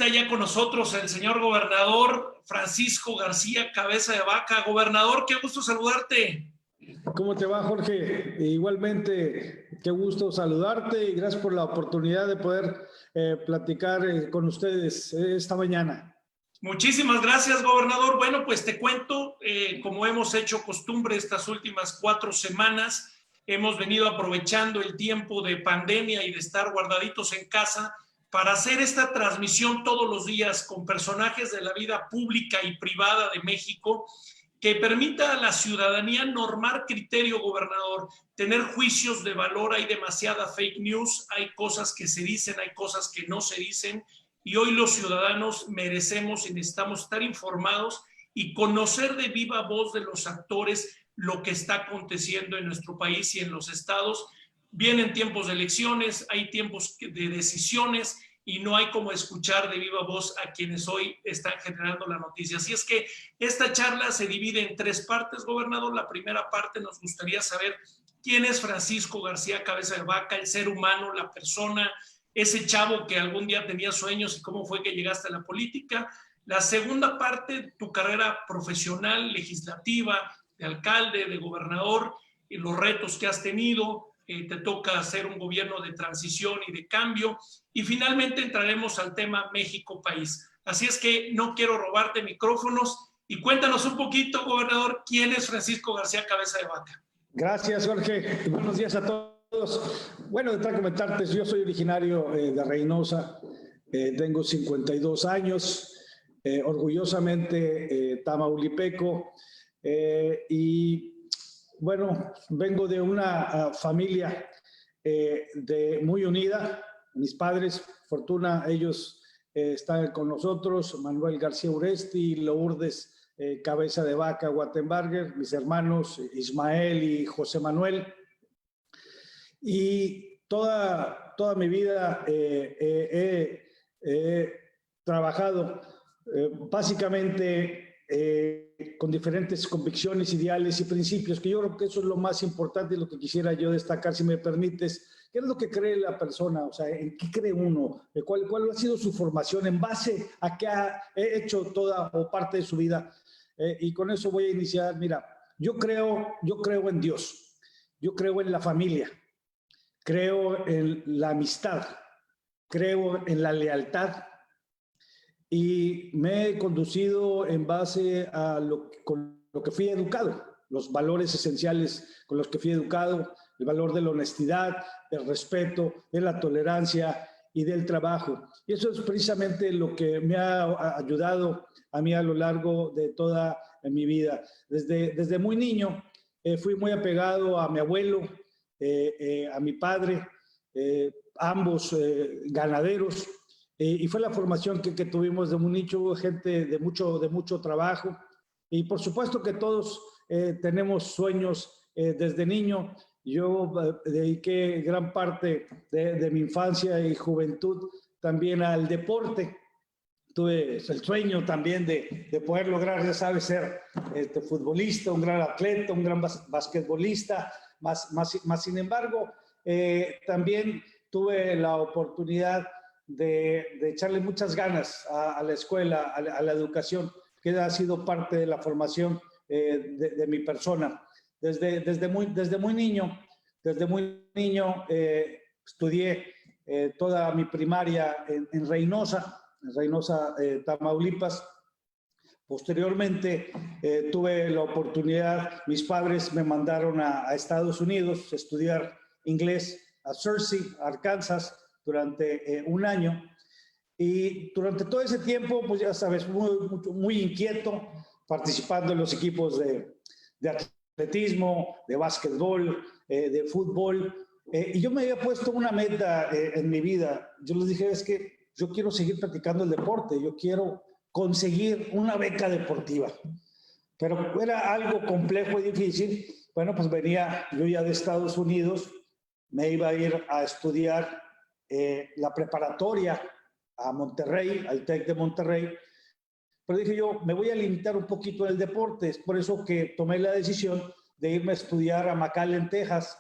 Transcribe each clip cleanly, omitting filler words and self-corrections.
está ya con nosotros el señor gobernador Francisco García Cabeza de Vaca. Gobernador, qué gusto saludarte. ¿Cómo te va, Jorge? Igualmente, qué gusto saludarte y gracias por la oportunidad de poder platicar con ustedes esta mañana. Muchísimas gracias, gobernador. Bueno, pues te cuento, como hemos hecho costumbre estas últimas 4 semanas, hemos venido aprovechando el tiempo de pandemia y de estar guardaditos en casa para hacer esta transmisión todos los días con personajes de la vida pública y privada de México que permita a la ciudadanía normar criterio, gobernador, tener juicios de valor. Hay demasiada fake news, hay cosas que se dicen, hay cosas que no se dicen, y hoy los ciudadanos merecemos y necesitamos estar informados y conocer de viva voz de los actores lo que está aconteciendo en nuestro país y en los estados. Vienen tiempos de elecciones, hay tiempos de decisiones y no hay como escuchar de viva voz a quienes hoy están generando la noticia. Así es que esta charla se divide en 3 partes, gobernador. La primera parte nos gustaría saber quién es Francisco García Cabeza de Vaca, el ser humano, la persona, ese chavo que algún día tenía sueños y cómo fue que llegaste a la política. La segunda parte, tu carrera profesional, legislativa, de alcalde, de gobernador, y los retos que has tenido. Te toca hacer un gobierno de transición y de cambio. Y finalmente entraremos al tema México País. Así es que no quiero robarte micrófonos y cuéntanos un poquito, gobernador, quién es Francisco García Cabeza de Vaca. Gracias, Jorge. Buenos días a todos. Bueno, de comentarte, yo soy originario de Reynosa, tengo 52 años, orgullosamente tamaulipeco, y bueno, vengo de una familia muy unida. Mis padres, fortuna, ellos están con nosotros, Manuel García Uresti, Lourdes Cabeza de Vaca Wattenberger, mis hermanos Ismael y José Manuel. Y toda mi vida he trabajado básicamente con diferentes convicciones, ideales y principios, que yo creo que eso es lo más importante y lo que quisiera yo destacar, si me permites. ¿Qué es lo que cree la persona? O sea, ¿en qué cree uno? ¿Cuál ha sido su formación? ¿En base a qué ha hecho toda o parte de su vida? Y con eso voy a iniciar. Mira, yo creo en Dios, yo creo en la familia, creo en la amistad, creo en la lealtad y me he conducido en base a con lo que fui educado, los valores esenciales con los que fui educado, el valor de la honestidad, del respeto, de la tolerancia y del trabajo. Y eso es precisamente lo que me ha ayudado a mí a lo largo de toda mi vida. Desde muy niño fui muy apegado a mi abuelo, a mi padre, ambos ganaderos, y fue la formación que tuvimos de un nicho, gente de mucho trabajo, y por supuesto que todos tenemos sueños desde niño. Yo dediqué gran parte de mi infancia y juventud también al deporte. Tuve el sueño también de poder lograr, ya sabes, ser futbolista, un gran atleta, un gran basquetbolista, más sin embargo, también tuve la oportunidad de echarle muchas ganas a la escuela, a la educación, que ha sido parte de la formación de mi persona. Desde muy niño estudié toda mi primaria en Reynosa, Tamaulipas. Posteriormente tuve la oportunidad, mis padres me mandaron a Estados Unidos a estudiar inglés a Searcy, Arkansas, durante un año. Y durante todo ese tiempo, pues ya sabes, muy inquieto, participando en los equipos de atletismo, de básquetbol, de fútbol. Y yo me había puesto una meta en mi vida. Yo les dije, es que yo quiero seguir practicando el deporte, yo quiero conseguir una beca deportiva. Pero era algo complejo y difícil. Bueno, pues venía yo ya de Estados Unidos, me iba a ir a estudiar la preparatoria a Monterrey, al TEC de Monterrey, pero dije yo, me voy a limitar un poquito el deporte. Es por eso que tomé la decisión de irme a estudiar a McAllen, Texas.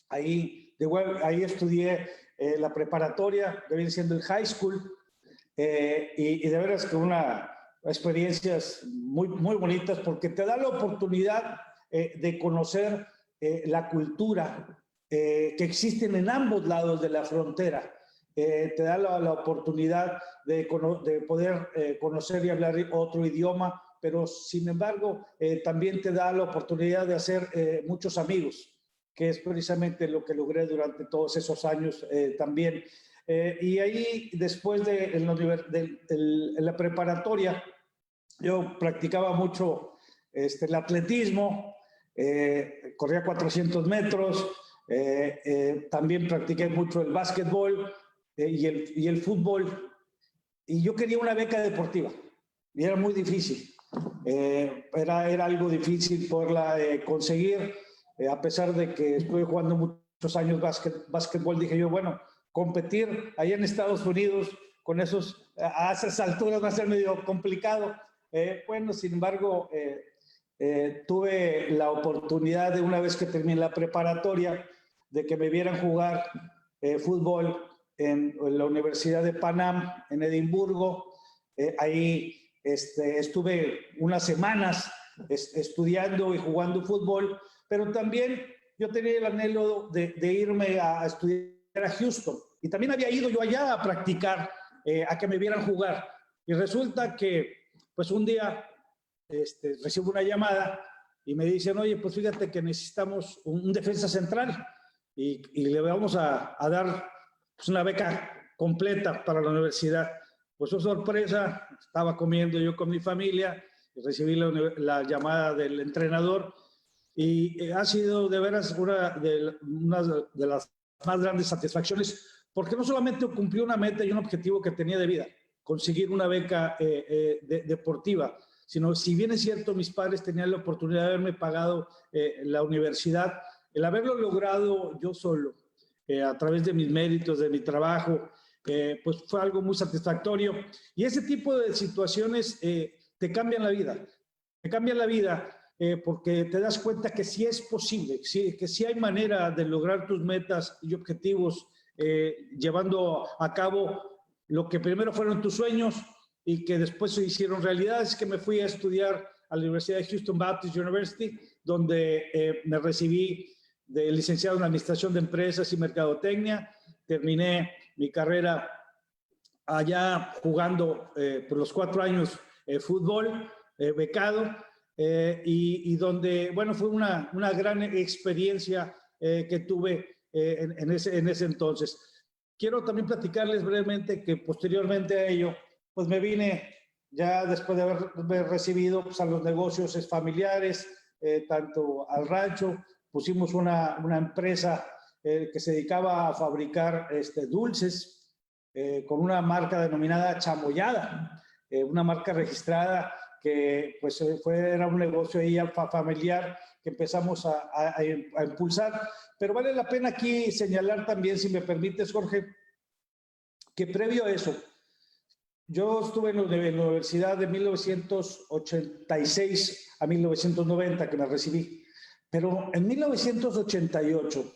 Ahí estudié la preparatoria, que viene siendo el high school, y de veras que experiencias muy, muy bonitas porque te da la oportunidad de conocer la cultura que existen en ambos lados de la frontera. Te da la oportunidad de poder conocer y hablar otro idioma, pero sin embargo también te da la oportunidad de hacer muchos amigos, que es precisamente lo que logré durante todos esos años también. Y ahí, después en la preparatoria, yo practicaba mucho el atletismo, corría 400 metros, también practiqué mucho el básquetbol y el fútbol. Y yo quería una beca deportiva y era muy difícil. Era algo difícil poderla conseguir, a pesar de que estuve jugando muchos años básquetbol. Dije yo, bueno, competir allá en Estados Unidos con a esas alturas va a ser medio complicado. Bueno, sin embargo, tuve la oportunidad de, una vez que terminé la preparatoria, de que me vieran jugar fútbol en la Universidad de Panam, en Edimburgo. Ahí estuve unas semanas estudiando y jugando fútbol, pero también yo tenía el anhelo de irme a estudiar a Houston. Y también había ido yo allá a practicar, a que me vieran jugar. Y resulta que, pues un día recibo una llamada y me dicen, oye, pues fíjate que necesitamos un defensa central y le vamos a dar pues, una beca completa para la universidad. Pues, oh sorpresa, estaba comiendo yo con mi familia y recibí la llamada del entrenador y ha sido de veras una de las más grandes satisfacciones, porque no solamente cumplió una meta y un objetivo que tenía de vida, conseguir una beca deportiva, sino, si bien es cierto, mis padres tenían la oportunidad de haberme pagado la universidad, el haberlo logrado yo solo, a través de mis méritos, de mi trabajo, pues fue algo muy satisfactorio. Y ese tipo de situaciones te cambian la vida. Te cambian la vida porque te das cuenta que sí es posible, que sí hay manera de lograr tus metas y objetivos llevando a cabo lo que primero fueron tus sueños y que después se hicieron realidad. Es que me fui a estudiar a la Universidad de Houston Baptist University, donde me recibí de licenciado en Administración de Empresas y Mercadotecnia. Terminé mi carrera allá jugando por los 4 años fútbol, becado, y donde, bueno, fue una gran experiencia que tuve en ese entonces. Quiero también platicarles brevemente que posteriormente a ello, pues me vine ya después de haber recibido pues, a los negocios familiares, tanto al rancho. Pusimos una empresa que se dedicaba a fabricar dulces con una marca denominada Chamoyada, una marca registrada que pues era un negocio ahí familiar que empezamos a impulsar. Pero vale la pena aquí señalar también, si me permites, Jorge, que previo a eso, yo estuve en la universidad de 1986 a 1990, que me recibí. Pero en 1988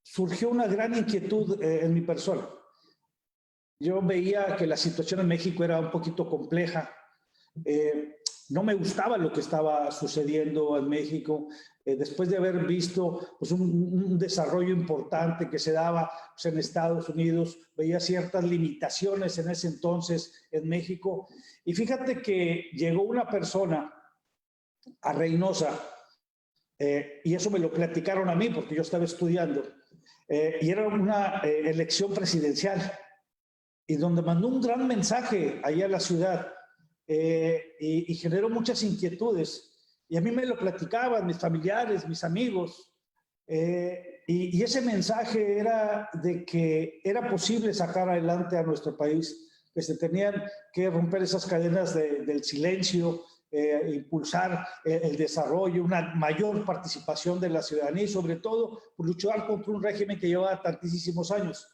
surgió una gran inquietud en mi persona. Yo veía que la situación en México era un poquito compleja. No me gustaba lo que estaba sucediendo en México. Después de haber visto pues, un desarrollo importante que se daba pues, en Estados Unidos, veía ciertas limitaciones en ese entonces en México. Y fíjate que llegó una persona a Reynosa, y eso me lo platicaron a mí porque yo estaba estudiando, y era una elección presidencial, y donde mandó un gran mensaje allá a la ciudad, y generó muchas inquietudes. Y a mí me lo platicaban mis familiares, mis amigos, y ese mensaje era de que era posible sacar adelante a nuestro país, que se tenían que romper esas cadenas del silencio, impulsar el desarrollo, una mayor participación de la ciudadanía y sobre todo luchar contra un régimen que lleva tantísimos años.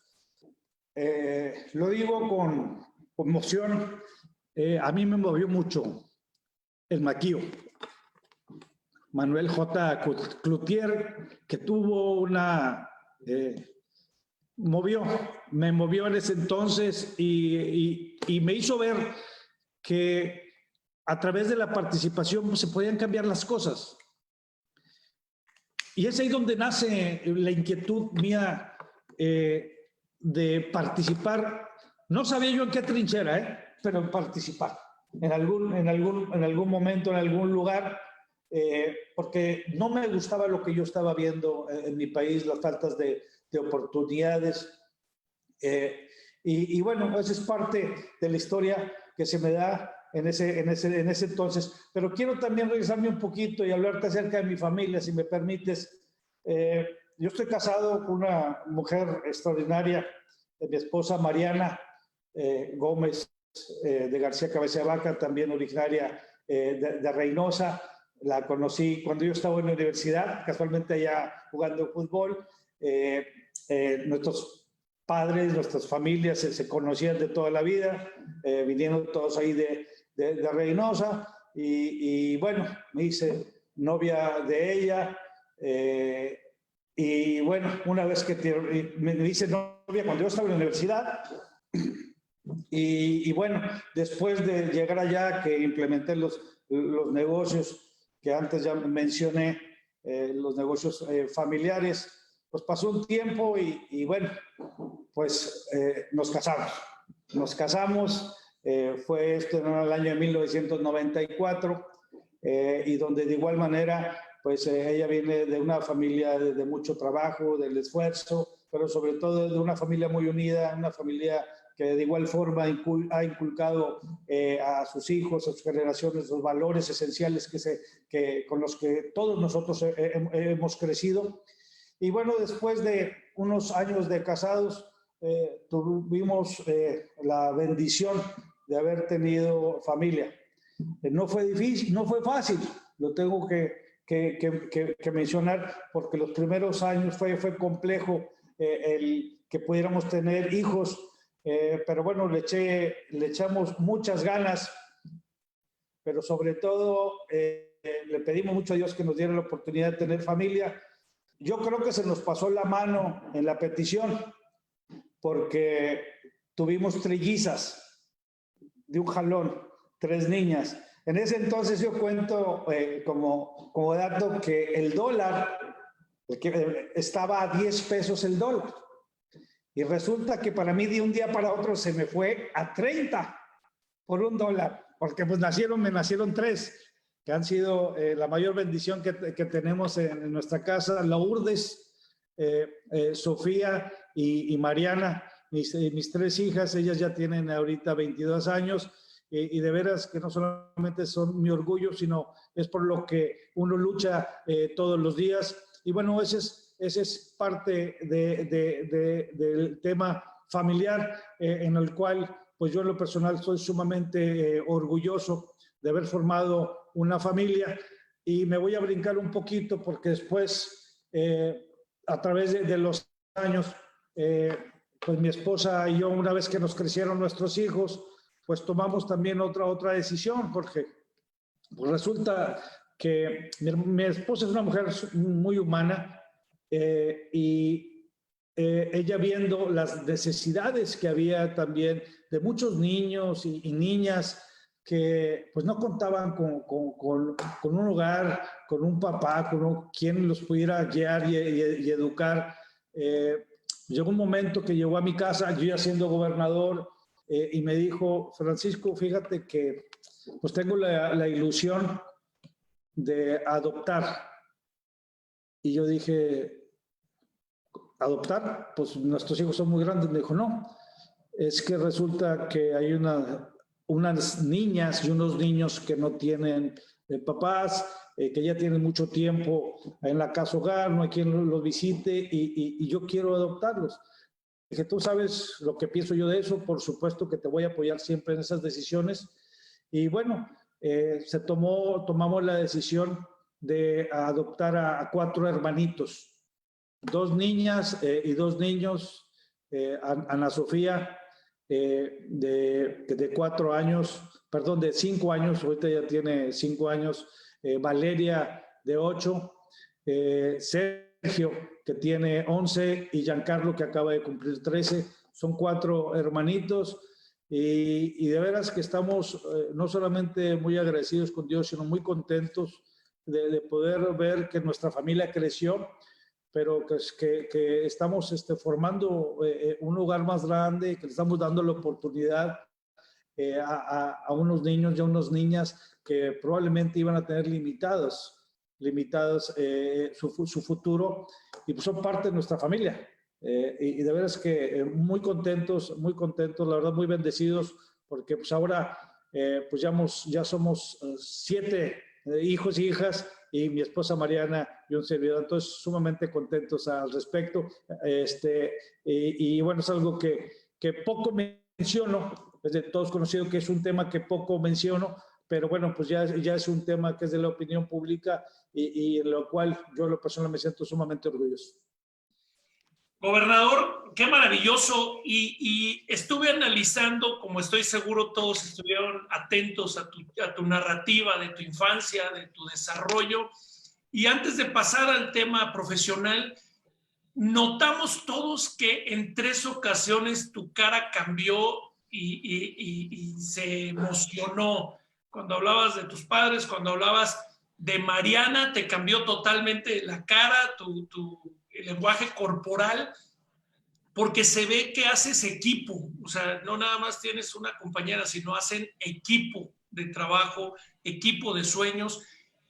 Lo digo con emoción. A mí me movió mucho el Maquío, Manuel J. Cloutier, que tuvo una me movió en ese entonces y me hizo ver que a través de la participación pues, se podían cambiar las cosas. Y es ahí donde nace la inquietud mía de participar. No sabía yo en qué trinchera, pero en participar. En algún momento, en algún lugar, porque no me gustaba lo que yo estaba viendo en mi país, las faltas de oportunidades. Y bueno, esa es parte de la historia que se me da en ese entonces. Pero quiero también regresarme un poquito y hablarte acerca de mi familia, si me permites. Yo estoy casado con una mujer extraordinaria, mi esposa Mariana Gómez de García Cabeza de Vaca, también originaria de Reynosa. La conocí cuando yo estaba en la universidad, casualmente allá jugando fútbol. Nuestros padres, nuestras familias se conocían de toda la vida, vinieron todos ahí de Reynosa y bueno, me hice novia de ella y bueno, una vez que me hice novia cuando yo estaba en la universidad y bueno, después de llegar allá que implementé los negocios que antes ya mencioné, los negocios familiares, pues pasó un tiempo y bueno, pues nos casamos, fue esto en el año de 1994 y donde de igual manera, pues ella viene de una familia de mucho trabajo, del esfuerzo, pero sobre todo de una familia muy unida, una familia que de igual forma ha inculcado a sus hijos, a sus generaciones, los valores esenciales con los que todos nosotros hemos crecido. Y bueno, después de unos años de casados, tuvimos la bendición de haber tenido familia. No fue difícil, no fue fácil, lo tengo que mencionar, porque los primeros años fue complejo el que pudiéramos tener hijos, pero bueno, le echamos muchas ganas, pero sobre todo le pedimos mucho a Dios que nos diera la oportunidad de tener familia. Yo creo que se nos pasó la mano en la petición, porque tuvimos trillizas de un jalón, 3 niñas. En ese entonces yo cuento como dato que el dólar estaba a 10 pesos el dólar. Y resulta que para mí de un día para otro se me fue a 30 por $1, porque pues me nacieron 3, que han sido la mayor bendición que tenemos en nuestra casa. Lourdes, Sofía y Mariana, mis 3 hijas, ellas ya tienen ahorita 22 años y de veras que no solamente son mi orgullo, sino es por lo que uno lucha todos los días. Y bueno, ese es parte del tema familiar en el cual pues yo en lo personal soy sumamente orgulloso de haber formado una familia. Y me voy a brincar un poquito porque después a través de los años pues mi esposa y yo, una vez que nos crecieron nuestros hijos, pues tomamos también otra decisión, porque pues resulta que mi esposa es una mujer muy humana y ella viendo las necesidades que había también de muchos niños y niñas que pues no contaban con un hogar, con un papá, con quien los pudiera guiar y educar. Llegó un momento que llegó a mi casa, yo ya siendo gobernador, y me dijo: Francisco, fíjate que pues tengo la ilusión de adoptar. Y yo dije: ¿adoptar? Pues nuestros hijos son muy grandes. Me dijo: no, es que resulta que hay unas niñas y unos niños que no tienen papás, que ya tienen mucho tiempo en la casa hogar, no hay quien los visite y yo quiero adoptarlos. Dije: tú sabes lo que pienso yo de eso, por supuesto que te voy a apoyar siempre en esas decisiones. Y bueno, tomamos la decisión de adoptar a 4 hermanitos, 2 niñas y 2 niños, Ana Sofía de 4 años, perdón, de 5 años, ahorita ya tiene 5 años, Valeria de 8, Sergio, que tiene 11, y Giancarlo, que acaba de cumplir 13. Son 4 hermanitos y de veras que estamos no solamente muy agradecidos con Dios, sino muy contentos de poder ver que nuestra familia creció, pero que estamos formando un lugar más grande, que le estamos dando la oportunidad a unos niños y a unas niñas que probablemente iban a tener limitadas su futuro, y pues son parte de nuestra familia. Y de veras que muy contentos, la verdad muy bendecidos, porque pues ahora pues ya somos 7 hijos y hijas, y mi esposa Mariana y un servidor, entonces sumamente contentos al respecto. Y bueno, es algo que poco menciono, es de todos conocido que es un tema que poco menciono, pero bueno, pues ya es un tema que es de la opinión pública y en lo cual yo lo personal me siento sumamente orgulloso. Gobernador, qué maravilloso. Y estuve analizando, como estoy seguro todos estuvieron atentos a tu narrativa de tu infancia, de tu desarrollo. Y antes de pasar al tema profesional, notamos todos que en 3 ocasiones tu cara cambió y se emocionó. Cuando hablabas de tus padres, cuando hablabas de Mariana, te cambió totalmente la cara, el lenguaje corporal, porque se ve que haces equipo. O sea, no nada más tienes una compañera, sino hacen equipo de trabajo, equipo de sueños.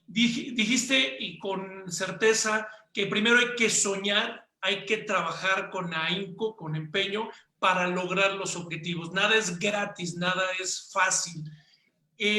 Dijiste, y con certeza, que primero hay que soñar, hay que trabajar con ahínco, con empeño, para lograr los objetivos. Nada es gratis, nada es fácil.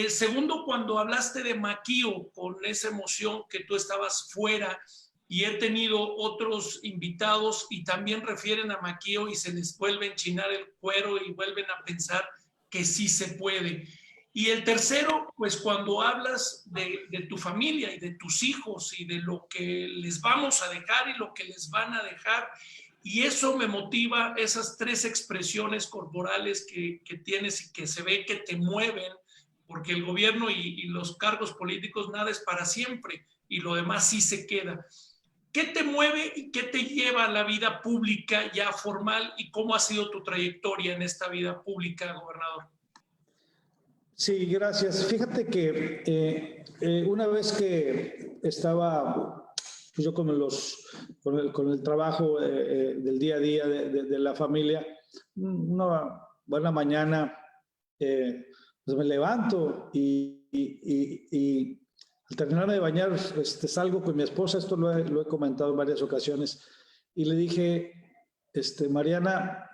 Segundo, cuando hablaste de Maquío, con esa emoción que tú estabas fuera, y he tenido otros invitados y también refieren a Maquío y se les vuelve a enchinar el cuero y vuelven a pensar que sí se puede. Y el tercero, pues cuando hablas de tu familia y de tus hijos y de lo que les vamos a dejar y lo que les van a dejar, y eso me motiva, esas 3 expresiones corporales que tienes y que se ve que te mueven, porque el gobierno y los cargos políticos nada es para siempre y lo demás sí se queda. ¿Qué te mueve y qué te lleva a la vida pública ya formal, y cómo ha sido tu trayectoria en esta vida pública, gobernador? Sí, gracias. Fíjate que una vez que estaba pues yo con el trabajo del día a día de la familia, una buena mañana pues me levanto y al terminarme de bañar salgo con mi esposa, esto lo he comentado en varias ocasiones, y le dije, Mariana,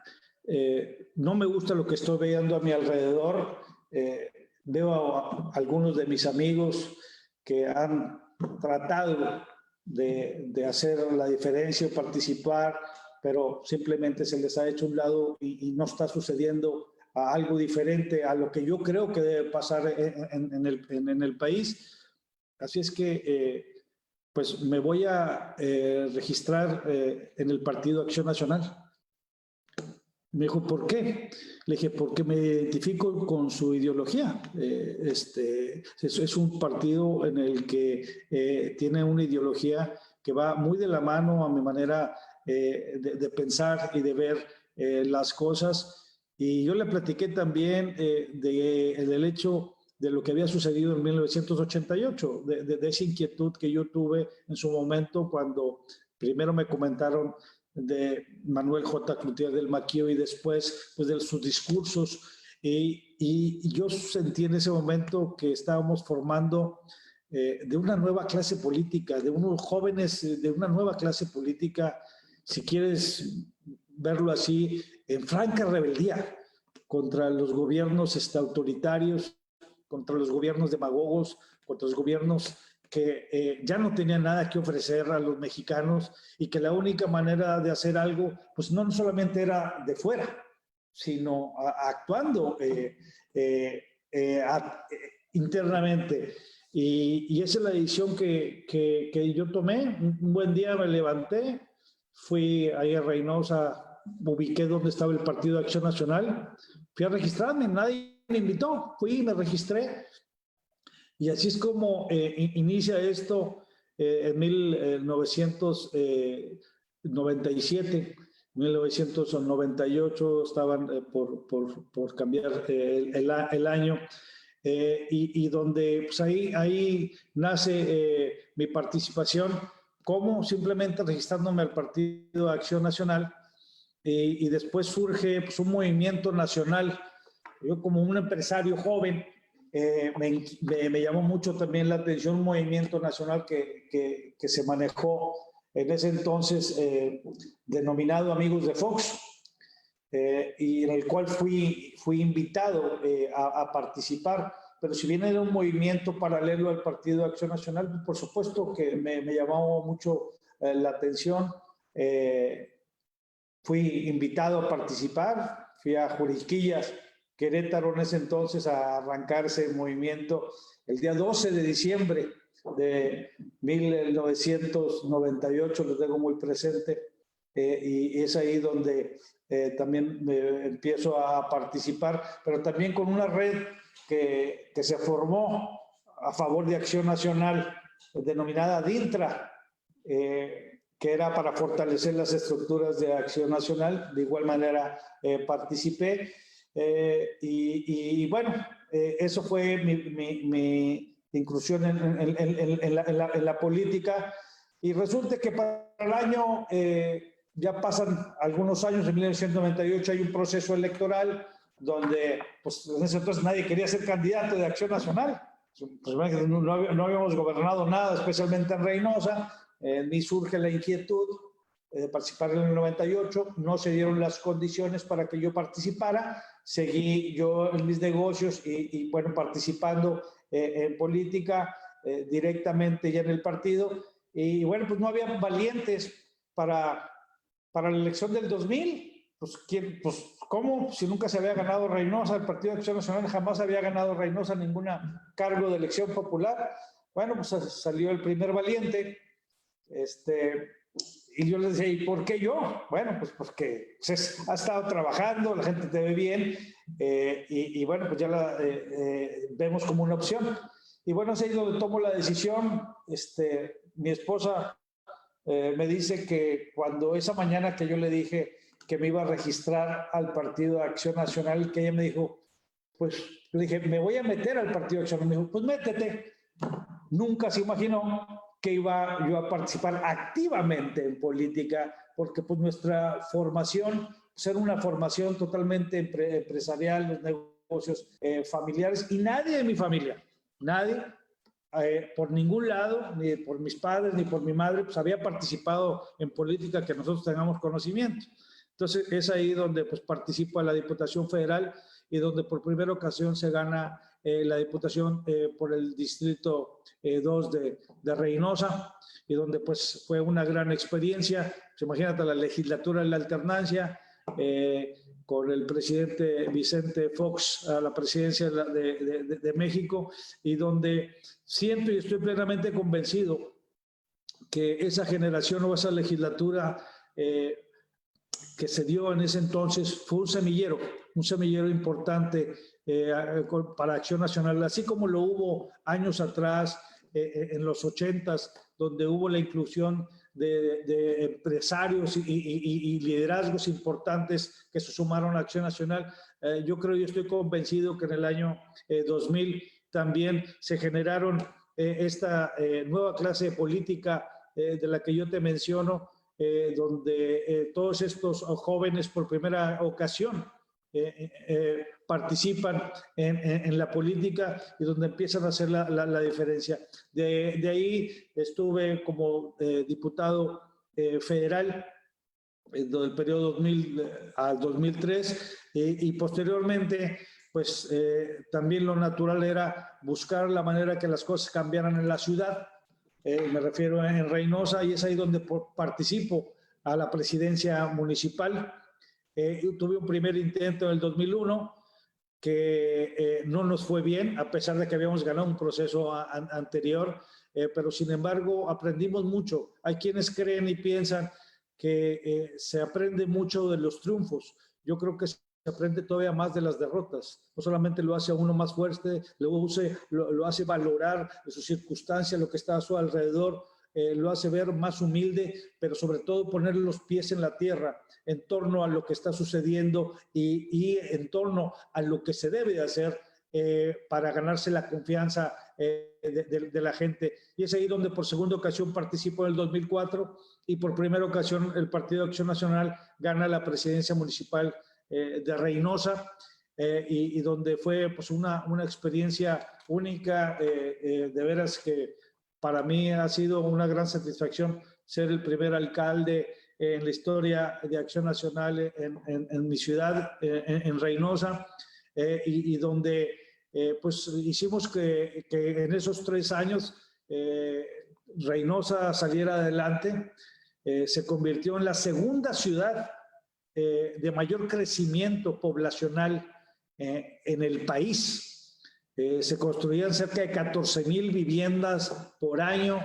no me gusta lo que estoy viendo a mi alrededor. Veo a algunos de mis amigos que han tratado de hacer la diferencia o participar, pero simplemente se les ha hecho un lado y no está sucediendo a algo diferente a lo que yo creo que debe pasar en el país. Así es que pues me voy a registrar en el Partido Acción Nacional. Me dijo, ¿por qué? Le dije, porque me identifico con su ideología. Es un partido en el que tiene una ideología que va muy de la mano a mi manera de pensar y de ver las cosas. Y yo le platiqué también del hecho de lo que había sucedido en 1988, de esa inquietud que yo tuve en su momento cuando primero me comentaron de Manuel J. Cloutier del Maquío y después pues, de sus discursos. Y yo sentí en ese momento que estábamos formando de una nueva clase política, de unos jóvenes de una nueva clase política, si quieres verlo así, en franca rebeldía contra los gobiernos autoritarios, contra los gobiernos demagogos, contra los gobiernos que ya no tenían nada que ofrecer a los mexicanos y que la única manera de hacer algo, pues no solamente era de fuera, sino actuando internamente. Y esa es la decisión que yo tomé. Un buen día me levanté, fui ahí a Reynosa, ubiqué donde estaba el Partido de Acción Nacional, fui a registrarme, nadie me invitó, fui y me registré. Y así es como inicia esto en 1997, 1998 estaban por cambiar el año. Y donde pues ahí nace mi participación, como simplemente registrándome al Partido Acción Nacional, y después surge pues, un movimiento nacional. Yo como un empresario joven, me llamó mucho también la atención un movimiento nacional que se manejó en ese entonces, denominado Amigos de Fox, y en el cual fui invitado a participar, pero si bien era un movimiento paralelo al Partido de Acción Nacional, por supuesto que me llamó mucho la atención. Fui invitado a participar, fui a Juriquillas, Querétaro en ese entonces, a arrancar ese movimiento el día 12 de diciembre de 1998, lo tengo muy presente, y es ahí donde también empiezo a participar, pero también con una red que se formó a favor de Acción Nacional, denominada DINTRA, que era para fortalecer las estructuras de Acción Nacional. De igual manera participé, y bueno, eso fue mi inclusión en la política, y resulta que para el año, ya pasan algunos años, en 1998 hay un proceso electoral donde pues, en ese entonces nadie quería ser candidato de Acción Nacional. Pues, no habíamos gobernado nada, especialmente en Reynosa. En mí surge la inquietud de participar en el 98, no se dieron las condiciones para que yo participara, seguí yo en mis negocios y bueno, participando en política directamente ya en el partido, y bueno, pues no había valientes para la elección del 2000. Pues, pues, ¿cómo? Si nunca se había ganado Reynosa, el Partido de Acción Nacional jamás había ganado Reynosa ningún cargo de elección popular. Bueno, pues salió el primer valiente, y yo les decía, ¿y por qué yo? Bueno, pues porque ha estado trabajando, la gente te ve bien, y bueno, pues ya la vemos como una opción. Y bueno, es ahí donde tomo la decisión. Mi esposa me dice que cuando esa mañana que yo le dije que me iba a registrar al Partido de Acción Nacional, que ella me dijo, pues le dije, me voy a meter al Partido de Acción Nacional. Me dijo, pues métete. Nunca se imaginó que iba yo a participar activamente en política, porque pues nuestra formación pues, era una formación totalmente empresarial, los negocios familiares, y nadie de mi familia, nadie, por ningún lado, ni por mis padres, ni por mi madre, pues había participado en política que nosotros tengamos conocimiento. Entonces es ahí donde pues participo en la Diputación Federal y donde por primera ocasión se gana la Diputación por el Distrito 2 de Reynosa, y donde pues fue una gran experiencia. Pues, imagínate la legislatura de la alternancia, con el presidente Vicente Fox a la presidencia de México, y donde siento y estoy plenamente convencido que esa generación o esa legislatura que se dio en ese entonces fue un semillero importante para Acción Nacional, así como lo hubo años atrás, en los 80s, donde hubo la inclusión de empresarios y liderazgos importantes que se sumaron a Acción Nacional. Yo estoy convencido que en el año 2000 también se generaron esta nueva clase de política de la que yo te menciono, donde todos estos jóvenes por primera ocasión participan en la política, y donde empiezan a hacer la diferencia. De ahí estuve como diputado federal del periodo 2000 al 2003, y posteriormente pues también lo natural era buscar la manera que las cosas cambiaran en la ciudad. Me refiero en Reynosa, y es ahí donde participo a la presidencia municipal. Tuve un primer intento en el 2001 que no nos fue bien, a pesar de que habíamos ganado un proceso anterior, pero sin embargo aprendimos mucho. Hay quienes creen y piensan que se aprende mucho de los triunfos. Yo creo que se aprende todavía más de las derrotas. No solamente lo hace a uno más fuerte, lo hace valorar de sus circunstancias, lo que está a su alrededor, lo hace ver más humilde, pero sobre todo poner los pies en la tierra en torno a lo que está sucediendo y en torno a lo que se debe de hacer para ganarse la confianza de la gente. Y es ahí donde por segunda ocasión participó en el 2004 y por primera ocasión el Partido Acción Nacional gana la presidencia municipal de Reynosa, y donde fue pues una experiencia única, de veras que para mí ha sido una gran satisfacción ser el primer alcalde en la historia de Acción Nacional en mi ciudad, en Reynosa, y donde pues hicimos que en esos 3 años Reynosa saliera adelante. Se convirtió en la segunda ciudad de mayor crecimiento poblacional en el país. Se construían cerca de 14,000 viviendas por año,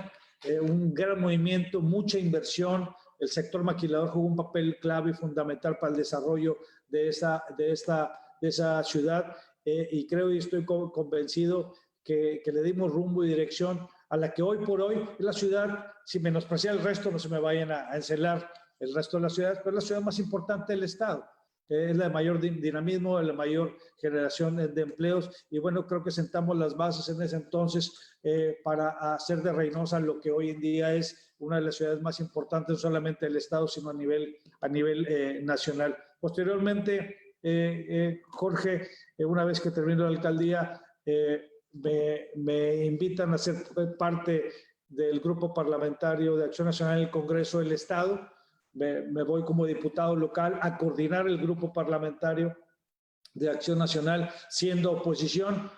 un gran movimiento, mucha inversión. El sector maquilador jugó un papel clave y fundamental para el desarrollo de esa ciudad, y creo y estoy convencido que le dimos rumbo y dirección a la que hoy por hoy es la ciudad, sin menospreciar el resto, no se me vayan a encelar el resto de las ciudades, pero es la ciudad más importante del estado. Es la de mayor dinamismo, la mayor generación de empleos, y bueno, creo que sentamos las bases en ese entonces para hacer de Reynosa lo que hoy en día es una de las ciudades más importantes, no solamente del estado, sino a nivel nacional. Posteriormente, Jorge, una vez que termino la alcaldía, me invitan a ser parte del grupo parlamentario de Acción Nacional en el Congreso del Estado. Me voy como diputado local a coordinar el grupo parlamentario de Acción Nacional, siendo oposición.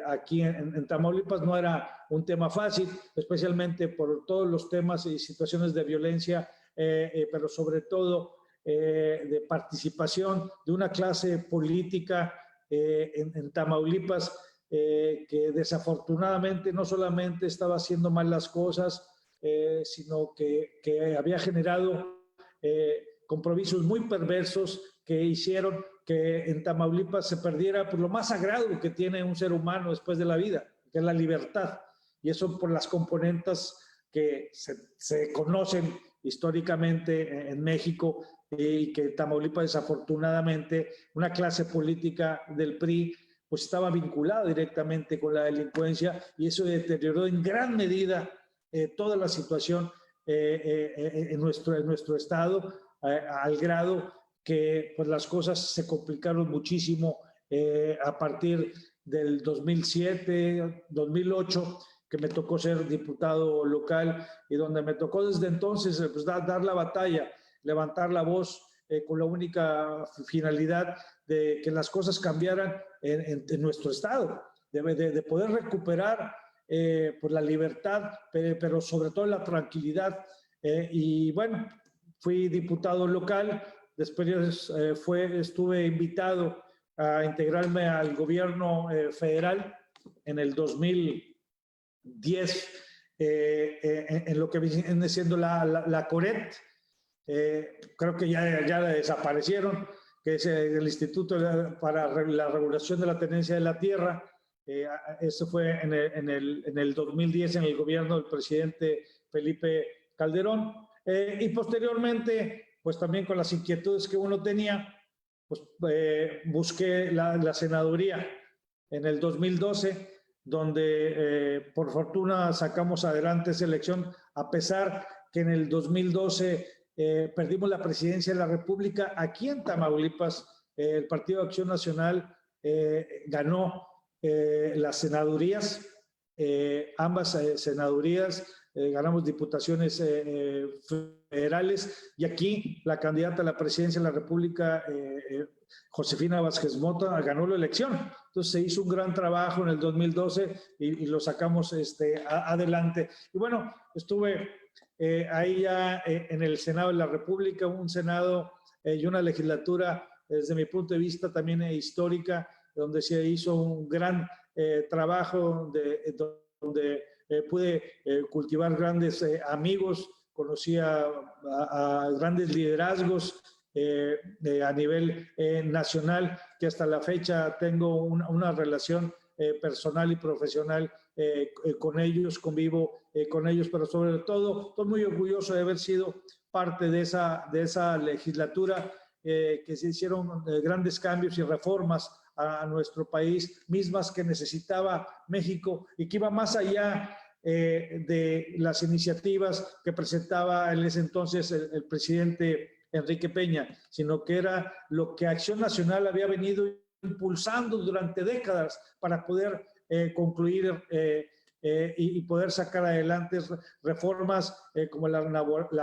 Aquí en Tamaulipas no era un tema fácil, especialmente por todos los temas y situaciones de violencia, pero sobre todo de participación de una clase política en Tamaulipas que desafortunadamente no solamente estaba haciendo mal las cosas, sino que había generado compromisos muy perversos que hicieron que en Tamaulipas se perdiera por lo más sagrado que tiene un ser humano después de la vida, que es la libertad. Y eso por las componentes que se conocen históricamente en México, y que Tamaulipas desafortunadamente, una clase política del PRI, pues estaba vinculada directamente con la delincuencia, y eso deterioró en gran medida toda la situación en nuestro estado, al grado que pues, las cosas se complicaron muchísimo a partir del 2007, 2008, que me tocó ser diputado local, y donde me tocó desde entonces pues, dar la batalla, levantar la voz, con la única finalidad de que las cosas cambiaran en nuestro estado, de poder recuperar pues la libertad, pero sobre todo la tranquilidad. Y bueno, fui diputado local, después estuve invitado a integrarme al gobierno federal en el 2010, en lo que viene siendo la CORET. Creo que ya desaparecieron, que es el Instituto para la Regulación de la Tenencia de la Tierra. Eso fue en el 2010 en el gobierno del presidente Felipe Calderón, y posteriormente pues también con las inquietudes que uno tenía, pues busqué la senaduría en el 2012, donde por fortuna sacamos adelante esa elección, a pesar que en el 2012 perdimos la presidencia de la República. Aquí en Tamaulipas el Partido Acción Nacional ganó las senadurías, ambas senadurías, ganamos diputaciones federales, y aquí la candidata a la presidencia de la República, Josefina Vázquez Mota, ganó la elección. Entonces se hizo un gran trabajo en el 2012 y lo sacamos adelante. Y bueno, estuve ahí ya en el Senado de la República, un Senado y una legislatura desde mi punto de vista también histórica, donde se hizo un gran trabajo, donde pude cultivar grandes amigos, conocí a grandes liderazgos a nivel nacional, que hasta la fecha tengo una relación personal y profesional con ellos, convivo con ellos, pero sobre todo estoy muy orgulloso de haber sido parte de esa legislatura, que se hicieron grandes cambios y reformas a nuestro país, mismas que necesitaba México y que iba más allá de las iniciativas que presentaba en ese entonces el presidente Enrique Peña, sino que era lo que Acción Nacional había venido impulsando durante décadas para poder concluir y poder sacar adelante reformas como la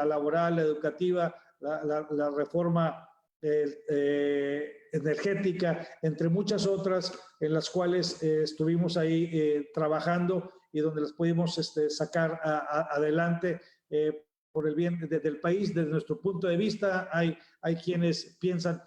laboral, la educativa, la reforma energética, entre muchas otras en las cuales estuvimos ahí trabajando y donde las pudimos sacar adelante por el bien del país. Desde nuestro punto de vista hay quienes piensan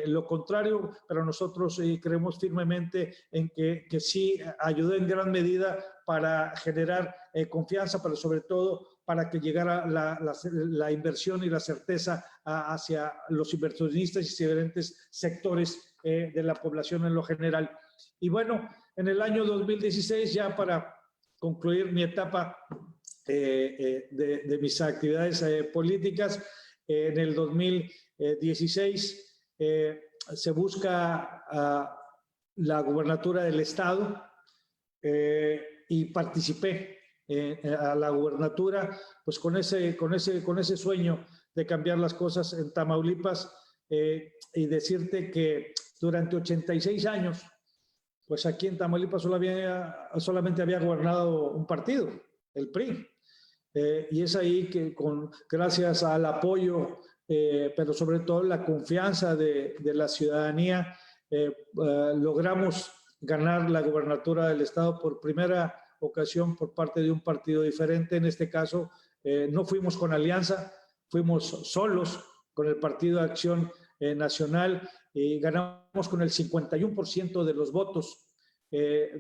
lo contrario, pero nosotros creemos firmemente en que sí ayudó en gran medida para generar confianza, pero sobre todo para que llegara la inversión y la certeza hacia los inversionistas y diferentes sectores de la población en lo general. Y bueno, en el año 2016, ya para concluir mi etapa de mis actividades políticas, en el 2016 se busca la gubernatura del Estado y participé a la gubernatura, pues con ese sueño de cambiar las cosas en Tamaulipas, y decirte que durante 86 años, pues aquí en Tamaulipas solamente había gobernado un partido, el PRI. Y es ahí que gracias al apoyo, pero sobre todo la confianza de la ciudadanía, logramos ganar la gubernatura del Estado por primera ocasión por parte de un partido diferente. En este caso, no fuimos con alianza, fuimos solos con el Partido de Acción Nacional y ganamos con el 51% de los votos,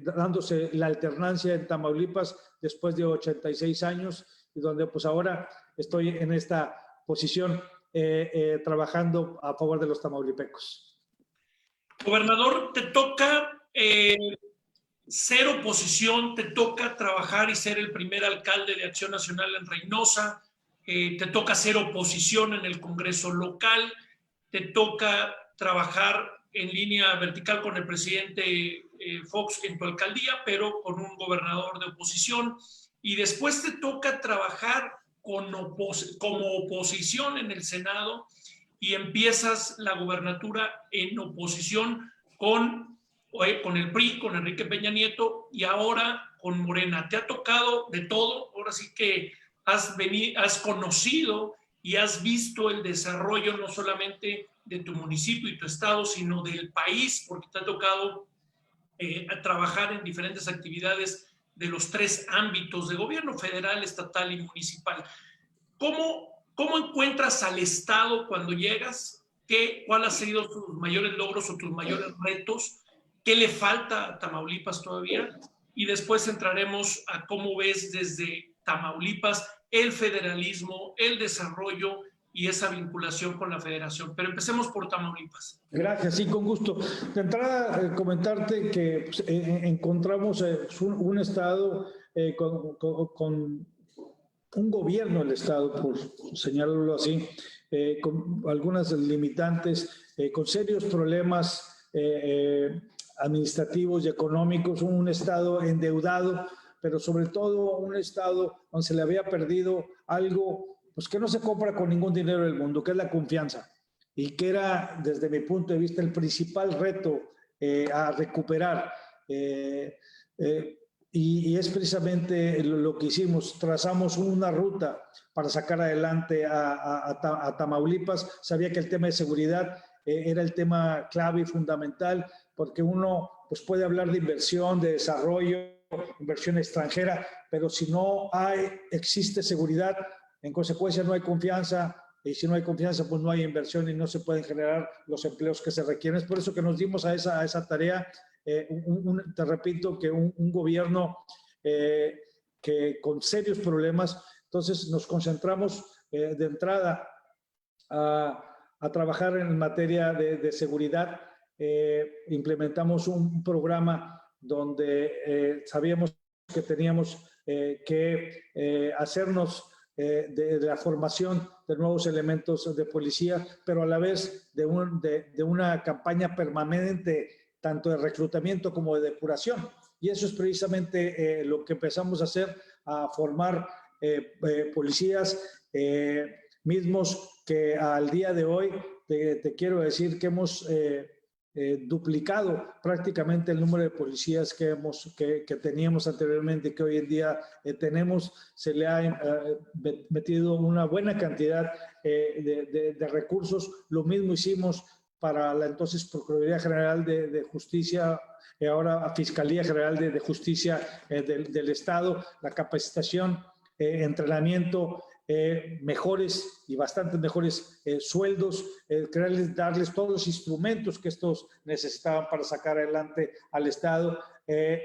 dándose la alternancia en Tamaulipas después de 86 años, y donde pues ahora estoy en esta posición trabajando a favor de los tamaulipecos. Gobernador, te toca ser oposición, te toca trabajar y ser el primer alcalde de Acción Nacional en Reynosa, te toca ser oposición en el Congreso local, te toca trabajar en línea vertical con el presidente Fox en tu alcaldía, pero con un gobernador de oposición, y después te toca trabajar como oposición en el Senado y empiezas la gubernatura en oposición con el PRI, con Enrique Peña Nieto, y ahora con Morena. Te ha tocado de todo, ahora sí que has conocido y has visto el desarrollo no solamente de tu municipio y tu estado, sino del país, porque te ha tocado trabajar en diferentes actividades de los 3 ámbitos de gobierno: federal, estatal y municipal. ¿Cómo encuentras al Estado cuando llegas? ¿Cuáles han sido tus mayores logros o tus mayores retos? ¿Qué le falta a Tamaulipas todavía? Y después entraremos a cómo ves desde Tamaulipas el federalismo, el desarrollo y esa vinculación con la federación. Pero empecemos por Tamaulipas. Gracias, sí, con gusto. De entrada, comentarte que pues, encontramos un Estado con un gobierno del Estado, por señalarlo así, con algunas limitantes, con serios problemas administrativos y económicos, un Estado endeudado, pero sobre todo un Estado donde se le había perdido algo pues, que no se compra con ningún dinero del mundo, que es la confianza, y que era, desde mi punto de vista, el principal reto a recuperar. Y es precisamente lo que hicimos. Trazamos una ruta para sacar adelante a Tamaulipas. Sabía que el tema de seguridad era el tema clave y fundamental, porque uno pues, puede hablar de inversión, de desarrollo, inversión extranjera, pero si no existe seguridad, en consecuencia no hay confianza, y si no hay confianza, pues no hay inversión y no se pueden generar los empleos que se requieren. Es por eso que nos dimos a esa tarea. Te repito que un gobierno que con serios problemas, entonces nos concentramos de entrada a trabajar en materia de seguridad. Implementamos un programa donde sabíamos que teníamos que hacernos de la formación de nuevos elementos de policía, pero a la vez de una campaña permanente, tanto de reclutamiento como de depuración. Y eso es precisamente lo que empezamos a hacer, a formar policías mismos que al día de hoy te quiero decir que hemos duplicado prácticamente el número de policías que teníamos anteriormente y que hoy en día tenemos. Se le ha metido una buena cantidad de recursos. Lo mismo hicimos para la entonces Procuraduría General de Justicia, ahora Fiscalía General de Justicia del Estado, la capacitación, entrenamiento, mejores y bastante mejores sueldos, darles todos los instrumentos que estos necesitaban para sacar adelante al Estado,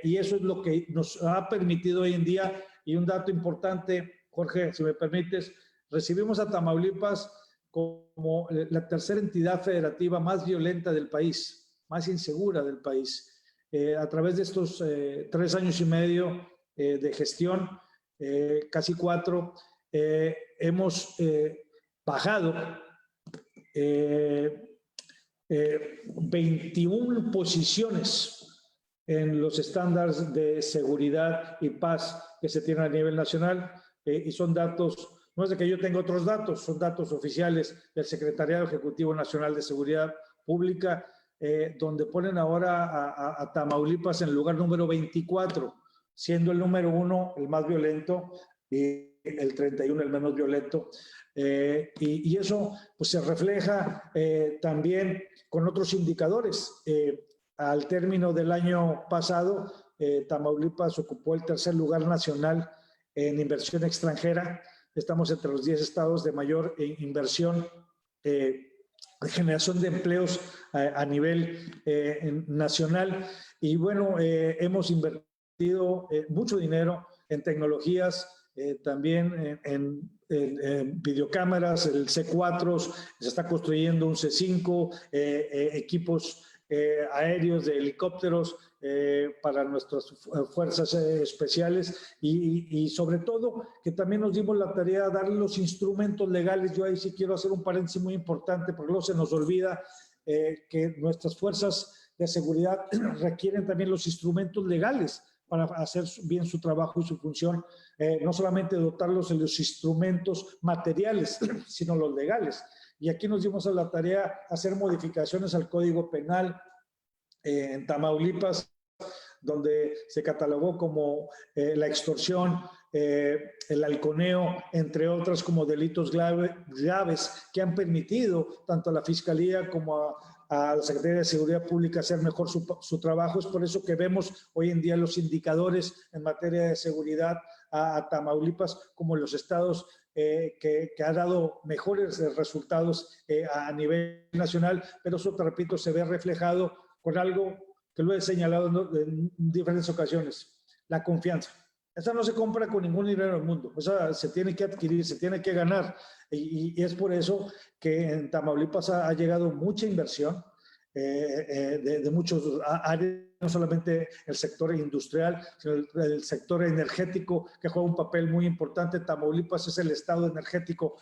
y eso es lo que nos ha permitido hoy en día. Y un dato importante, Jorge, si me permites, recibimos a Tamaulipas como la tercera entidad federativa más violenta del país, más insegura del país. A través de estos 3 años y medio de gestión, casi 4, hemos bajado 21 posiciones en los estándares de seguridad y paz que se tienen a nivel nacional, y son datos, no es de que yo tenga otros datos, son datos oficiales del Secretariado Ejecutivo Nacional de Seguridad Pública, donde ponen ahora a Tamaulipas en el lugar número 24, siendo el número 1 el más violento y el 31 el menos violento. Y eso pues se refleja también con otros indicadores. Al término del año pasado, Tamaulipas ocupó el tercer lugar nacional en inversión extranjera. Estamos entre los 10 estados de mayor inversión, generación de empleos a nivel nacional. Y bueno, hemos invertido mucho dinero en tecnologías, también en videocámaras, el C4, se está construyendo un C5, equipos aéreos de helicópteros para nuestras fuerzas especiales, y sobre todo que también nos dimos la tarea de darle los instrumentos legales. Yo ahí sí quiero hacer un paréntesis muy importante, porque luego se nos olvida que nuestras fuerzas de seguridad requieren también los instrumentos legales para hacer bien su trabajo y su función, no solamente dotarlos de los instrumentos materiales, sino los legales. Y aquí nos dimos a la tarea de hacer modificaciones al Código Penal en Tamaulipas, donde se catalogó como la extorsión, el halconeo, entre otras, como delitos graves que han permitido tanto a la Fiscalía como a la Secretaría de Seguridad Pública hacer mejor su trabajo. Es por eso que vemos hoy en día los indicadores en materia de seguridad a Tamaulipas como los estados que ha dado mejores resultados a nivel nacional, pero eso, te repito, se ve reflejado con algo que lo he señalado en diferentes ocasiones: la confianza. Esa no se compra con ningún dinero del mundo, esa se tiene que adquirir, se tiene que ganar, y es por eso que en Tamaulipas ha llegado mucha inversión de muchos áreas, no solamente el sector industrial, sino el sector energético, que juega un papel muy importante. Tamaulipas es el estado energético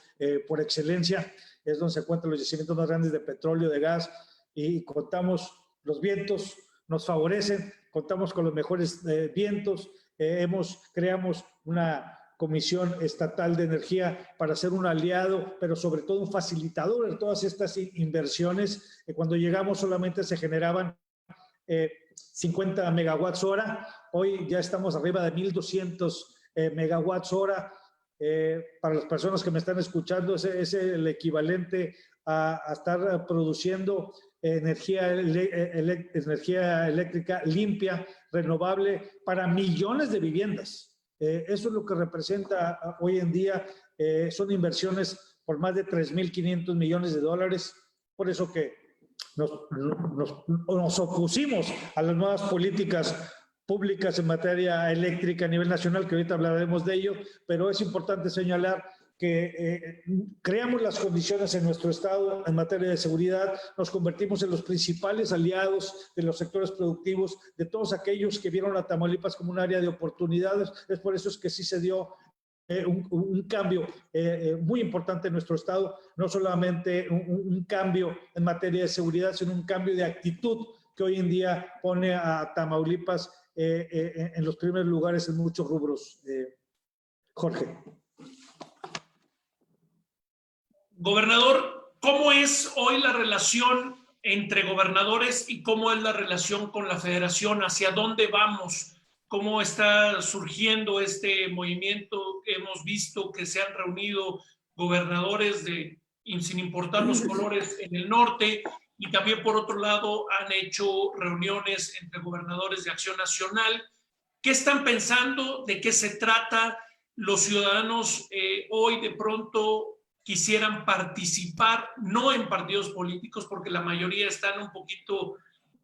por excelencia, es donde se encuentran los yacimientos más grandes de petróleo, de gas, y contamos, los vientos nos favorecen, contamos con los mejores vientos. Creamos una Comisión Estatal de Energía para ser un aliado, pero sobre todo un facilitador de todas estas inversiones. Cuando llegamos solamente se generaban 50 megawatts hora, hoy ya estamos arriba de 1,200 megawatts hora. Para las personas que me están escuchando, es el equivalente a estar produciendo energía eléctrica limpia, renovable, para millones de viviendas. Eso es lo que representa hoy en día. Son inversiones por más de 3.500 millones de dólares. Por eso que nos opusimos a las nuevas políticas públicas en materia eléctrica a nivel nacional, que ahorita hablaremos de ello, pero es importante señalar creamos las condiciones en nuestro estado en materia de seguridad, nos convertimos en los principales aliados de los sectores productivos, de todos aquellos que vieron a Tamaulipas como un área de oportunidades. Es por eso es que sí se dio un cambio muy importante en nuestro estado, no solamente un cambio en materia de seguridad, sino un cambio de actitud que hoy en día pone a Tamaulipas en los primeros lugares en muchos rubros. Jorge. Gobernador, ¿cómo es hoy la relación entre gobernadores y cómo es la relación con la federación? ¿Hacia dónde vamos? ¿Cómo está surgiendo este movimiento? Hemos visto que se han reunido gobernadores sin importar los colores en el norte, y también por otro lado han hecho reuniones entre gobernadores de Acción Nacional. ¿Qué están pensando? ¿De qué se trata? Los ciudadanos hoy de pronto quisieran participar, no en partidos políticos, porque la mayoría están un poquito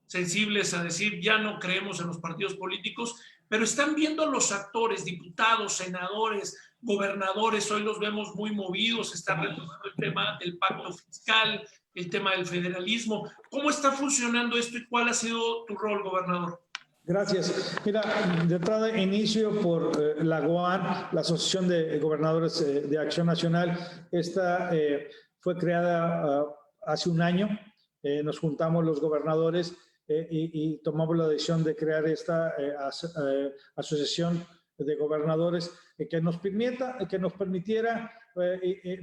sensibles a decir ya no creemos en los partidos políticos, pero están viendo a los actores, diputados, senadores, gobernadores, hoy los vemos muy movidos, está retomando el tema del pacto fiscal, el tema del federalismo. ¿Cómo está funcionando esto y cuál ha sido tu rol, gobernador? Gracias. Mira, de entrada inicio por la GOAN, la Asociación de Gobernadores de Acción Nacional. Esta fue creada hace un año. Nos juntamos los gobernadores y tomamos la decisión de crear esta asociación de gobernadores que nos permitiera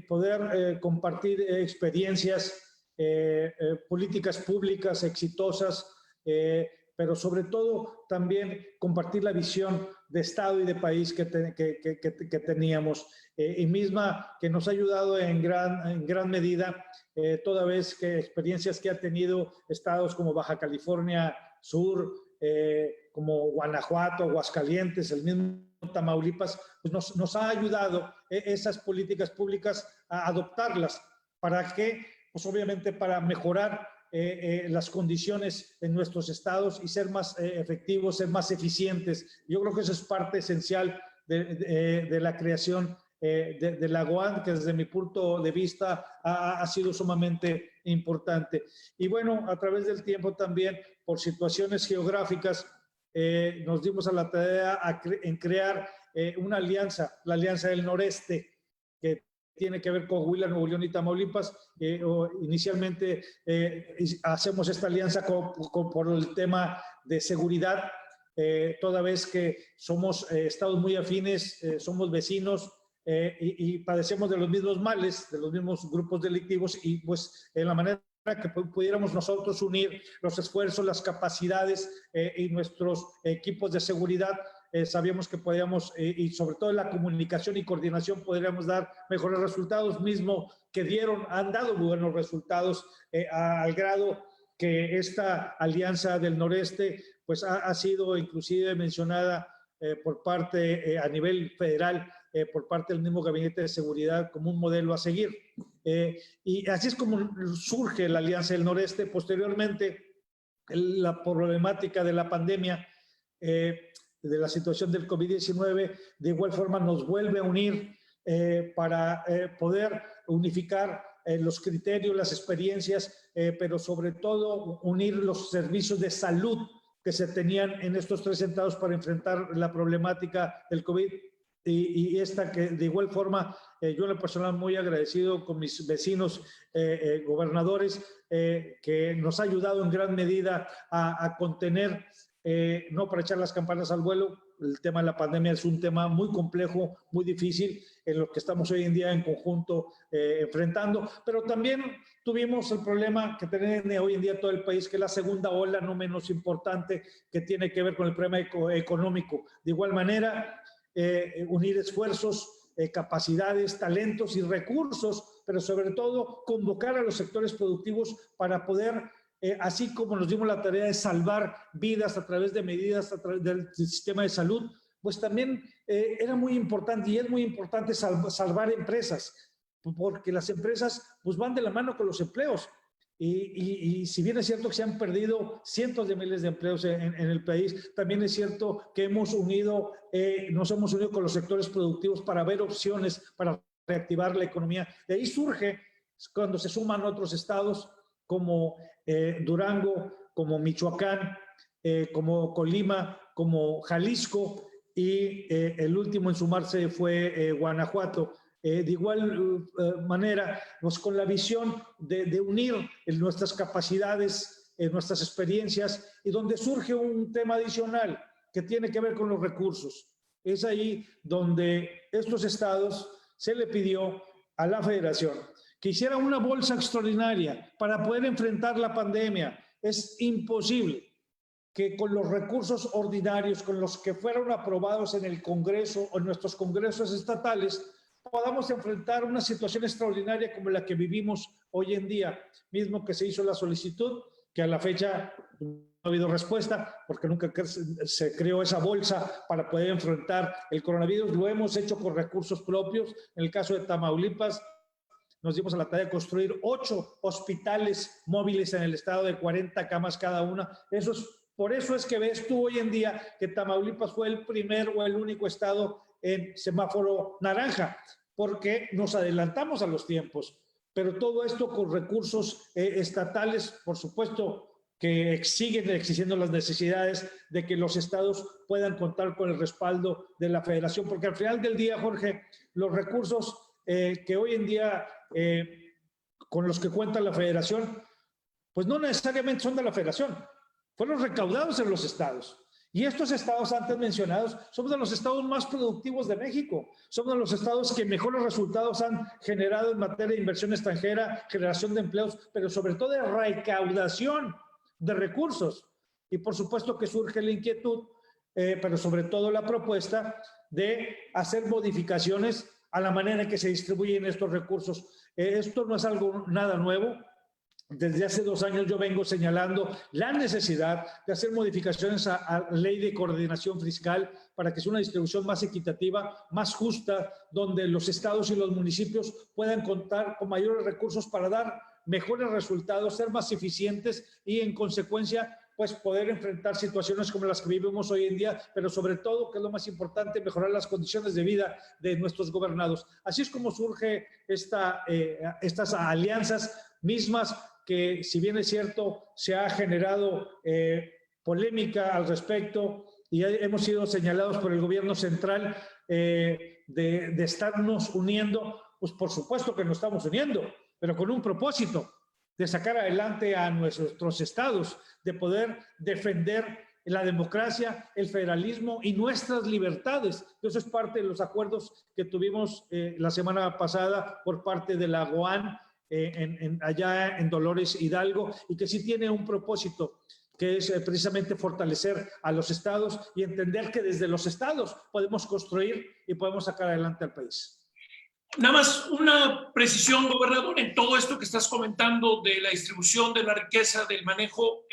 poder compartir experiencias, políticas públicas exitosas, pero sobre todo también compartir la visión de Estado y de país que teníamos, y misma que nos ha ayudado en gran medida, toda vez que experiencias que ha tenido estados como Baja California Sur, como Guanajuato, Aguascalientes, el mismo Tamaulipas, pues nos ha ayudado esas políticas públicas a adoptarlas. ¿Para qué? Pues obviamente para mejorar las condiciones en nuestros estados y ser más efectivos, ser más eficientes. Yo creo que eso es parte esencial de la creación de la GOAN, que desde mi punto de vista ha sido sumamente importante. Y bueno, a través del tiempo también, por situaciones geográficas, nos dimos a la tarea en crear una alianza, la Alianza del Noreste, que tiene que ver con Coahuila, Nuevo León y Tamaulipas. Inicialmente hacemos esta alianza por el tema de seguridad, toda vez que somos estados muy afines, somos vecinos y padecemos de los mismos males, de los mismos grupos delictivos, y pues en la manera que pudiéramos nosotros unir los esfuerzos, las capacidades y nuestros equipos de seguridad, sabíamos que podíamos, y sobre todo en la comunicación y coordinación, podríamos dar mejores resultados, mismo que han dado buenos resultados, al grado que esta alianza del noreste pues ha sido inclusive mencionada por parte a nivel federal, por parte del mismo Gabinete de Seguridad como un modelo a seguir. Y así es como surge la Alianza del Noreste. Posteriormente, la problemática de la pandemia, de la situación del COVID-19, de igual forma nos vuelve a unir para poder unificar los criterios, las experiencias, pero sobre todo unir los servicios de salud que se tenían en estos tres estados para enfrentar la problemática del COVID. Y esta que de igual forma, yo en lo personal muy agradecido con mis vecinos gobernadores, que nos ha ayudado en gran medida a contener, no para echar las campanas al vuelo. El tema de la pandemia es un tema muy complejo, muy difícil, en lo que estamos hoy en día en conjunto enfrentando, pero también tuvimos el problema que tiene hoy en día todo el país, que es la segunda ola, no menos importante, que tiene que ver con el problema económico. De igual manera, unir esfuerzos, capacidades, talentos y recursos, pero sobre todo convocar a los sectores productivos para poder, así como nos dimos la tarea de salvar vidas a través de medidas a través del sistema de salud, pues también era muy importante y es muy importante salvar empresas, porque las empresas pues van de la mano con los empleos. Y si bien es cierto que se han perdido cientos de miles de empleos en el país, también es cierto que nos hemos unido con los sectores productivos para ver opciones, para reactivar la economía. De ahí surge cuando se suman otros estados como Durango, como Michoacán, como Colima, como Jalisco, y el último en sumarse fue Guanajuato. De igual manera, pues con la visión de unir nuestras capacidades, nuestras experiencias, y donde surge un tema adicional que tiene que ver con los recursos. Es ahí donde estos estados se le pidió a la federación que hiciera una bolsa extraordinaria para poder enfrentar la pandemia. Es imposible que con los recursos ordinarios, con los que fueron aprobados en el Congreso o en nuestros congresos estatales, podamos enfrentar una situación extraordinaria como la que vivimos hoy en día, mismo que se hizo la solicitud, que a la fecha no ha habido respuesta, porque nunca se creó esa bolsa para poder enfrentar el coronavirus. Lo hemos hecho con recursos propios. En el caso de Tamaulipas, nos dimos a la tarea de construir 8 hospitales móviles en el estado de 40 camas cada una. Por eso es que ves tú hoy en día que Tamaulipas fue el primer o el único estado en semáforo naranja, porque nos adelantamos a los tiempos. Pero todo esto con recursos estatales, por supuesto, que siguen existiendo las necesidades de que los estados puedan contar con el respaldo de la federación, porque al final del día, Jorge, los recursos que hoy en día con los que cuenta la federación, pues no necesariamente son de la federación, fueron recaudados en los estados. Y estos estados antes mencionados son de los estados más productivos de México, son de los estados que mejores resultados han generado en materia de inversión extranjera, generación de empleos, pero sobre todo de recaudación de recursos. Y por supuesto que surge la inquietud, pero sobre todo la propuesta de hacer modificaciones a la manera en que se distribuyen estos recursos. Esto no es algo nada nuevo. Desde hace 2 años yo vengo señalando la necesidad de hacer modificaciones a la ley de coordinación fiscal para que sea una distribución más equitativa, más justa, donde los estados y los municipios puedan contar con mayores recursos para dar mejores resultados, ser más eficientes y en consecuencia pues poder enfrentar situaciones como las que vivimos hoy en día, pero sobre todo, que es lo más importante, mejorar las condiciones de vida de nuestros gobernados. Así es como surge estas alianzas mismas que, si bien es cierto, se ha generado polémica al respecto y hemos sido señalados por el gobierno central de estarnos uniendo, pues por supuesto que nos estamos uniendo, pero con un propósito de sacar adelante a nuestros estados, de poder defender la democracia, el federalismo y nuestras libertades. Eso es parte de los acuerdos que tuvimos la semana pasada por parte de la GOAN allá en Dolores Hidalgo, y que sí tiene un propósito, que es precisamente fortalecer a los estados y entender que desde los estados podemos construir y podemos sacar adelante al país. Nada más una precisión, gobernador, en todo esto que estás comentando de la distribución de la riqueza, del manejo,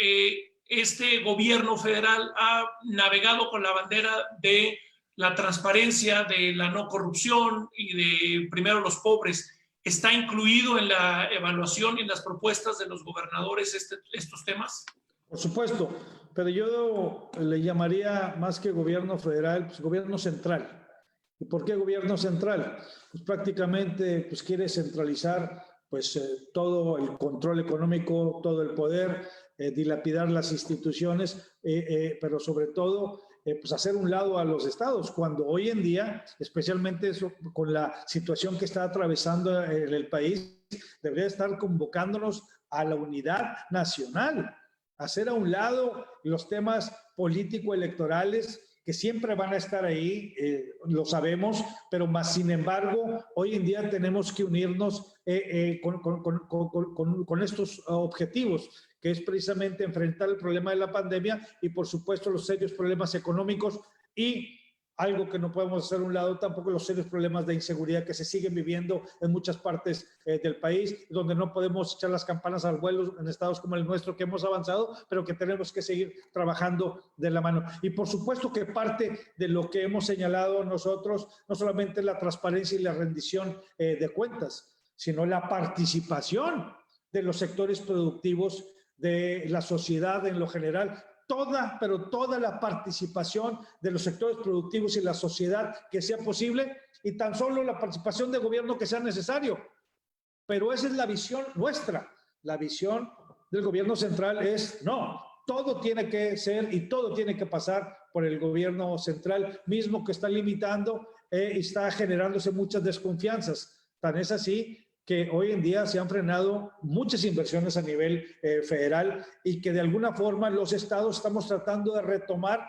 este gobierno federal ha navegado con la bandera de la transparencia, de la no corrupción y de primero los pobres. ¿Está incluido en la evaluación y en las propuestas de los gobernadores estos temas? Por supuesto, pero yo le llamaría más que gobierno federal, pues gobierno central. ¿Y por qué gobierno central? Pues prácticamente pues quiere centralizar pues todo el control económico, todo el poder, dilapidar las instituciones, pero sobre todo pues hacer un lado a los estados, cuando hoy en día, especialmente eso, con la situación que está atravesando el país, debería estar convocándonos a la unidad nacional, hacer a un lado los temas político-electorales que siempre van a estar ahí, lo sabemos, pero más sin embargo, hoy en día tenemos que unirnos con estos objetivos, que es precisamente enfrentar el problema de la pandemia y por supuesto los serios problemas económicos y algo que no podemos hacer a un lado tampoco, los serios problemas de inseguridad que se siguen viviendo en muchas partes del país, donde no podemos echar las campanas al vuelo en estados como el nuestro, que hemos avanzado, pero que tenemos que seguir trabajando de la mano. Y por supuesto que parte de lo que hemos señalado nosotros, no solamente la transparencia y la rendición de cuentas, sino la participación de los sectores productivos de la sociedad en lo general, pero toda la participación de los sectores productivos y la sociedad que sea posible, y tan solo la participación de gobierno que sea necesario. Pero esa es la visión nuestra. La visión del gobierno central es, no, todo tiene que ser y todo tiene que pasar por el gobierno central mismo, que está limitando y está generándose muchas desconfianzas. Tan es así que hoy en día se han frenado muchas inversiones a nivel federal, y que de alguna forma los estados estamos tratando de retomar,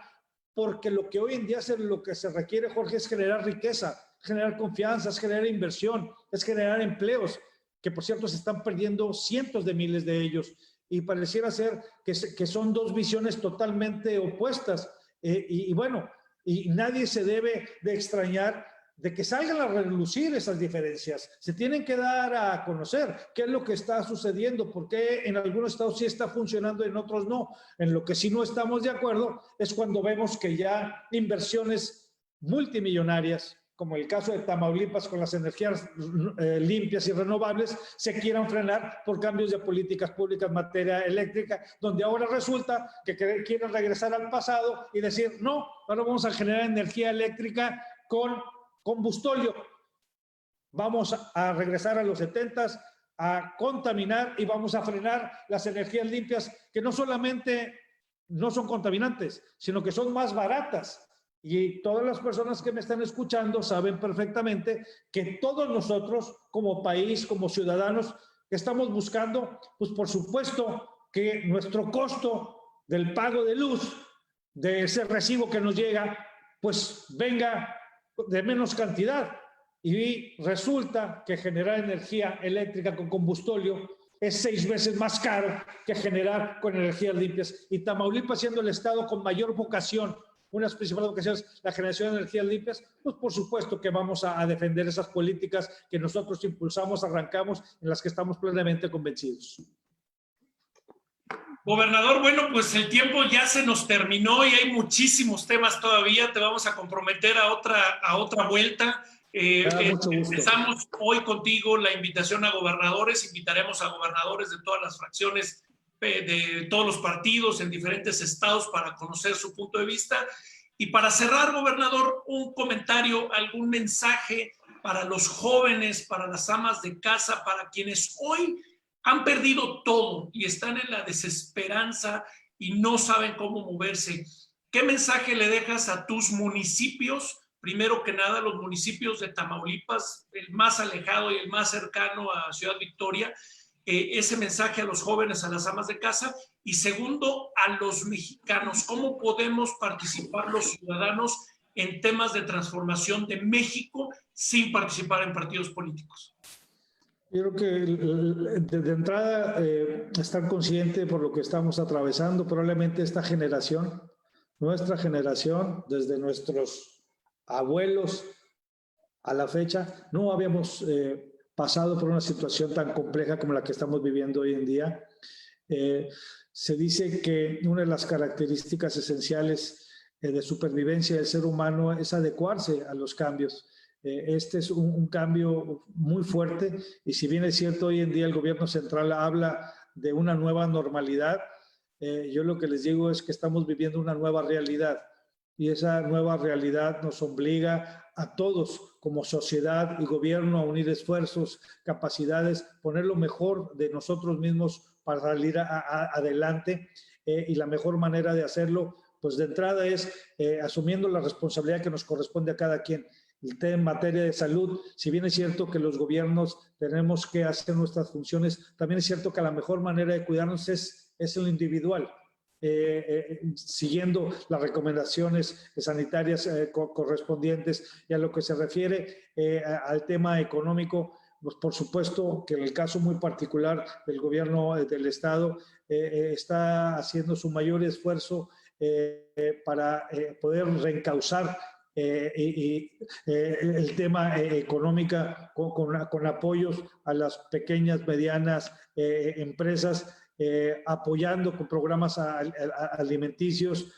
porque lo que hoy en día lo que se requiere, Jorge, es generar riqueza, generar confianza, es generar inversión, es generar empleos, que por cierto se están perdiendo cientos de miles de ellos, y pareciera ser que son dos visiones totalmente opuestas. Y bueno, y nadie se debe de extrañar de que salgan a relucir esas diferencias. Se tienen que dar a conocer qué es lo que está sucediendo, por qué en algunos estados sí está funcionando y en otros no. En lo que sí no estamos de acuerdo es cuando vemos que ya inversiones multimillonarias, como el caso de Tamaulipas con las energías limpias y renovables, se quieran frenar por cambios de políticas públicas en materia eléctrica, donde ahora resulta que quieren regresar al pasado y decir, no, ahora vamos a generar energía eléctrica con combustóleo. Vamos a regresar a los 70s, a contaminar, y vamos a frenar las energías limpias, que no solamente no son contaminantes, sino que son más baratas. Y todas las personas que me están escuchando saben perfectamente que todos nosotros, como país, como ciudadanos, estamos buscando, pues por supuesto, que nuestro costo del pago de luz, de ese recibo que nos llega, pues venga de menos cantidad. Y resulta que generar energía eléctrica con combustóleo es 6 veces más caro que generar con energías limpias. Y Tamaulipas, siendo el estado con mayor vocación, una de las principales vocaciones, la generación de energías limpias, pues por supuesto que vamos a defender esas políticas que nosotros impulsamos, arrancamos, en las que estamos plenamente convencidos. Gobernador, bueno, pues el tiempo ya se nos terminó y hay muchísimos temas todavía. Te vamos a comprometer a otra vuelta. Empezamos hoy contigo la invitación a gobernadores. Invitaremos a gobernadores de todas las fracciones, de todos los partidos en diferentes estados, para conocer su punto de vista. Y para cerrar, gobernador, un comentario, algún mensaje para los jóvenes, para las amas de casa, para quienes hoy han perdido todo y están en la desesperanza y no saben cómo moverse. ¿Qué mensaje le dejas a tus municipios? Primero que nada, los municipios de Tamaulipas, el más alejado y el más cercano a Ciudad Victoria. Ese mensaje a los jóvenes, a las amas de casa. Y segundo, a los mexicanos. ¿Cómo podemos participar los ciudadanos en temas de transformación de México sin participar en partidos políticos? Yo creo que de entrada estar consciente por lo que estamos atravesando. Probablemente esta generación, nuestra generación, desde nuestros abuelos a la fecha, no habíamos pasado por una situación tan compleja como la que estamos viviendo hoy en día. Se dice que una de las características esenciales de supervivencia del ser humano es adecuarse a los cambios. Este es un cambio muy fuerte, y si bien es cierto, hoy en día el gobierno central habla de una nueva normalidad, yo lo que les digo es que estamos viviendo una nueva realidad, y esa nueva realidad nos obliga a todos como sociedad y gobierno a unir esfuerzos, capacidades, poner lo mejor de nosotros mismos para salir adelante, y la mejor manera de hacerlo, pues de entrada es asumiendo la responsabilidad que nos corresponde a cada quien. En materia de salud, si bien es cierto que los gobiernos tenemos que hacer nuestras funciones, también es cierto que la mejor manera de cuidarnos es lo individual, siguiendo las recomendaciones sanitarias correspondientes. Y a lo que se refiere al tema económico, pues por supuesto que en el caso muy particular del gobierno del estado está haciendo su mayor esfuerzo para poder reencauzar el tema económico con apoyos a las pequeñas, medianas empresas, apoyando con programas alimenticios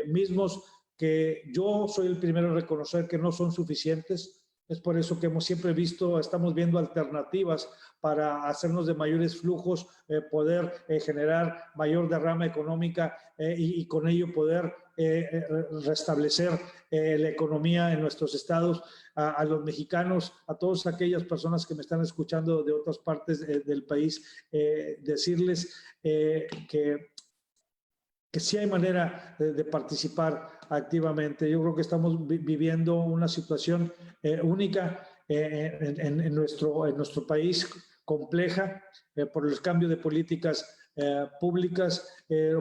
mismos, que yo soy el primero en reconocer que no son suficientes. Es por eso que hemos siempre visto, estamos viendo alternativas para hacernos de mayores flujos, poder generar mayor derrama económica y con ello poder restablecer la economía en nuestros estados. A los mexicanos, a todas aquellas personas que me están escuchando de otras partes del país, decirles que sí hay manera de participar activamente. Yo creo que estamos viviendo una situación única en nuestro país, compleja por el cambio de políticas públicas,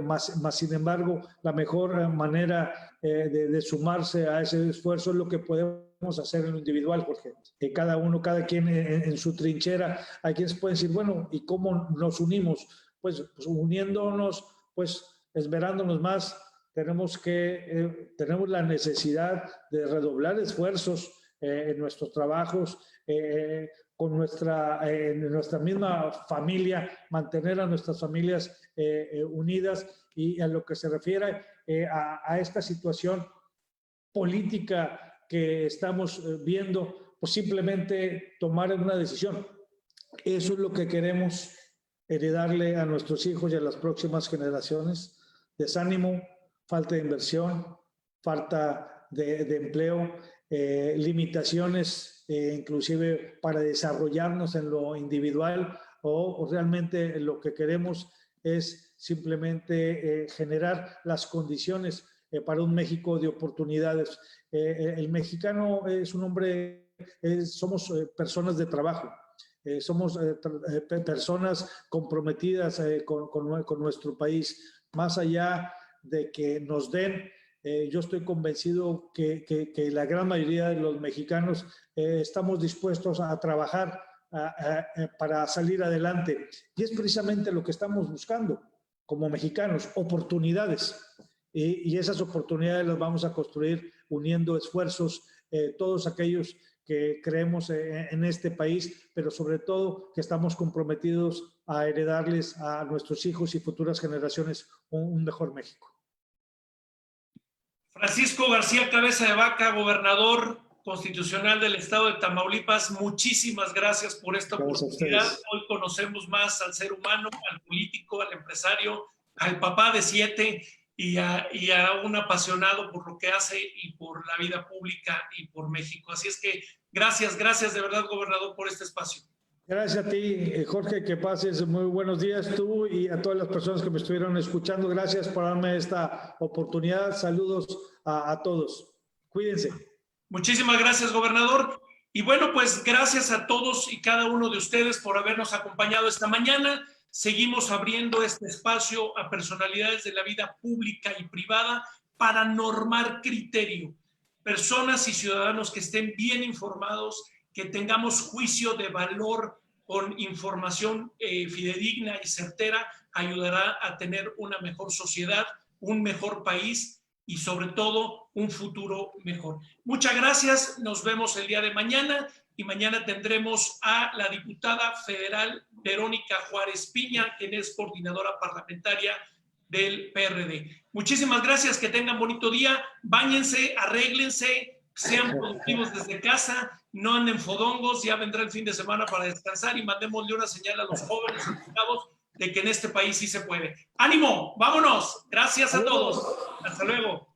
más sin embargo, la mejor manera de sumarse a ese esfuerzo es lo que podemos hacer en lo individual, Jorge. Cada quien en su trinchera. Hay quienes pueden decir, bueno, ¿y cómo nos unimos? Pues uniéndonos, pues esmerándonos más. Tenemos la necesidad de redoblar esfuerzos en nuestros trabajos, con nuestra misma familia, mantener a nuestras familias unidas. Y a lo que se refiere a esta situación política que estamos viendo, pues simplemente tomar una decisión. Eso es lo que queremos heredarle a nuestros hijos y a las próximas generaciones. Desánimo, falta de inversión, falta de empleo, limitaciones inclusive para desarrollarnos en lo individual, o realmente lo que queremos es simplemente generar las condiciones para un México de oportunidades. El mexicano es un hombre, somos personas de trabajo. Somos personas comprometidas con nuestro país. Más allá de que nos den, yo estoy convencido que la gran mayoría de los mexicanos estamos dispuestos a trabajar para salir adelante. Y es precisamente lo que estamos buscando como mexicanos, oportunidades. Y esas oportunidades las vamos a construir uniendo esfuerzos, todos aquellos que creemos en este país, pero sobre todo que estamos comprometidos a heredarles a nuestros hijos y futuras generaciones un mejor México. Francisco García Cabeza de Vaca, gobernador constitucional del estado de Tamaulipas, muchísimas gracias por esta oportunidad. Hoy conocemos más al ser humano, al político, al empresario, al papá de 7 y a un apasionado por lo que hace y por la vida pública y por México. Así es que gracias de verdad, gobernador, por este espacio. Gracias a ti, Jorge, que pases muy buenos días tú y a todas las personas que me estuvieron escuchando. Gracias por darme esta oportunidad. Saludos a todos. Cuídense. Muchísimas gracias, gobernador. Y bueno, pues gracias a todos y cada uno de ustedes por habernos acompañado esta mañana. Seguimos abriendo este espacio a personalidades de la vida pública y privada para normar criterio. Personas y ciudadanos que estén bien informados, que tengamos juicio de valor con información fidedigna y certera, ayudará a tener una mejor sociedad, un mejor país y sobre todo un futuro mejor. Muchas gracias, nos vemos el día de mañana y mañana tendremos a la diputada federal Verónica Juárez Piña, quien es coordinadora parlamentaria del PRD. Muchísimas gracias, que tengan bonito día, báñense, arréglense, sean productivos desde casa, no anden fodongos, ya vendrá el fin de semana para descansar y mandémosle una señal a los jóvenes educados de que en este país sí se puede. ¡Ánimo! ¡Vámonos! Gracias a todos. Hasta luego.